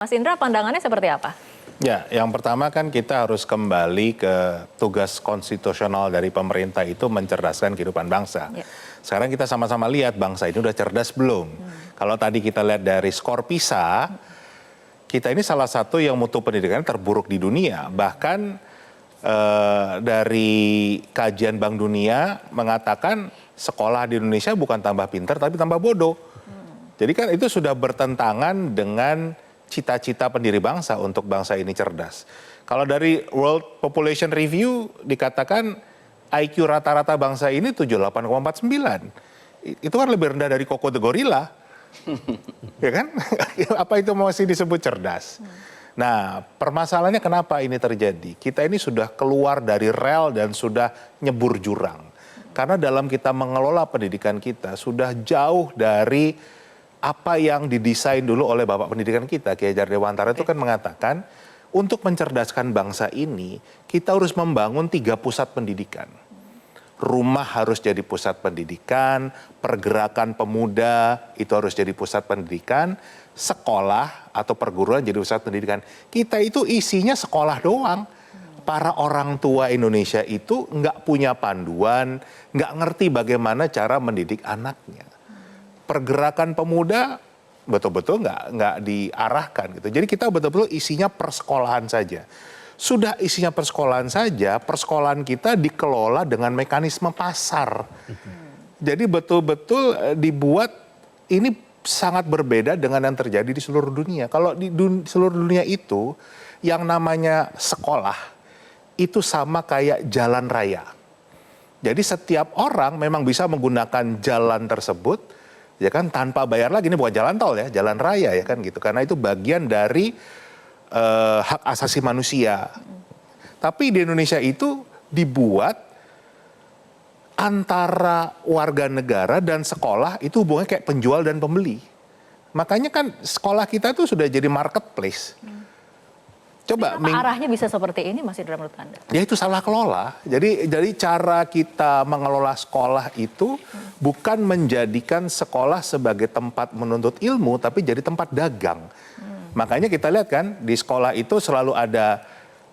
Mas Indra, pandangannya seperti apa? Ya, yang pertama kan kita harus kembali ke tugas konstitusional dari pemerintah itu mencerdaskan kehidupan bangsa. Ya. Sekarang kita sama-sama lihat bangsa ini udah cerdas belum. Kalau tadi kita lihat dari skor PISA, kita ini salah satu yang mutu pendidikan terburuk di dunia. Bahkan dari kajian Bank Dunia mengatakan sekolah di Indonesia bukan tambah pintar tapi tambah bodoh. Jadi kan itu sudah bertentangan dengan cita-cita pendiri bangsa untuk bangsa ini cerdas. Kalau dari World Population Review dikatakan IQ rata-rata bangsa ini 78,49. Itu kan lebih rendah dari Koko the Gorilla. Ya kan? Apa itu masih disebut cerdas? Nah, permasalahannya kenapa ini terjadi? Kita ini sudah keluar dari rel dan sudah nyebur jurang. Karena dalam kita mengelola pendidikan kita sudah jauh dari apa yang didesain dulu oleh Bapak Pendidikan kita, Ki Hajar Dewantara itu kan mengatakan, untuk mencerdaskan bangsa ini, kita harus membangun 3 pusat pendidikan. Rumah harus jadi pusat pendidikan, pergerakan pemuda itu harus jadi pusat pendidikan, sekolah atau perguruan jadi pusat pendidikan. Kita itu isinya sekolah doang. Para orang tua Indonesia itu nggak punya panduan, nggak ngerti bagaimana cara mendidik anaknya. Pergerakan pemuda betul-betul nggak diarahkan gitu. Jadi kita betul-betul isinya persekolahan saja. Sudah isinya persekolahan saja, persekolahan kita dikelola dengan mekanisme pasar. Jadi betul-betul dibuat ini sangat berbeda dengan yang terjadi di seluruh dunia. Kalau di seluruh dunia itu yang namanya sekolah itu sama kayak jalan raya. Jadi setiap orang memang bisa menggunakan jalan tersebut ya kan tanpa bayar lagi, ini bukan jalan tol ya, jalan raya ya kan gitu. Karena itu bagian dari hak asasi manusia. Tapi di Indonesia itu dibuat antara warga negara dan sekolah itu hubungannya kayak penjual dan pembeli. Makanya kan sekolah kita tuh sudah jadi marketplace. Coba arahnya bisa seperti ini, Mas Indra, menurut Anda? Ya itu salah kelola. Jadi cara kita mengelola sekolah itu bukan menjadikan sekolah sebagai tempat menuntut ilmu, tapi jadi tempat dagang. Makanya kita lihat kan di sekolah itu selalu ada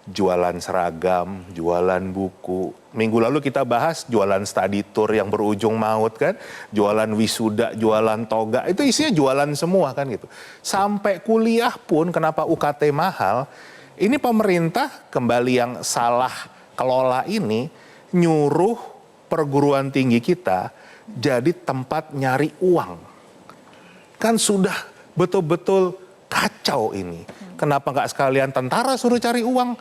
jualan seragam, jualan buku. Minggu lalu kita bahas jualan study tour yang berujung maut kan, jualan wisuda, jualan toga, itu isinya jualan semua kan gitu. Sampai kuliah pun kenapa UKT mahal? Ini pemerintah kembali yang salah kelola ini nyuruh perguruan tinggi kita jadi tempat nyari uang. Kan sudah betul-betul kacau ini. Kenapa nggak sekalian tentara suruh cari uang?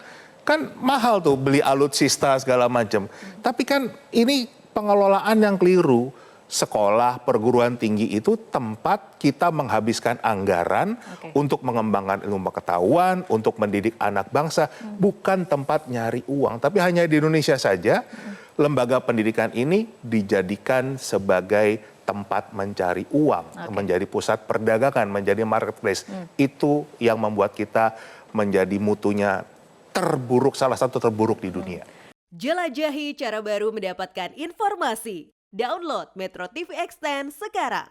Kan mahal tuh beli alutsista segala macam. Tapi kan ini pengelolaan yang keliru. Sekolah, perguruan tinggi itu tempat kita menghabiskan anggaran untuk mengembangkan ilmu pengetahuan, untuk mendidik anak bangsa, bukan tempat nyari uang. Tapi hanya di Indonesia saja, lembaga pendidikan ini dijadikan sebagai tempat mencari uang, menjadi pusat perdagangan, menjadi marketplace. Itu yang membuat kita menjadi mutunya terburuk, salah satu terburuk di dunia. Jelajahi cara baru mendapatkan informasi. Download Metro TV Extend sekarang.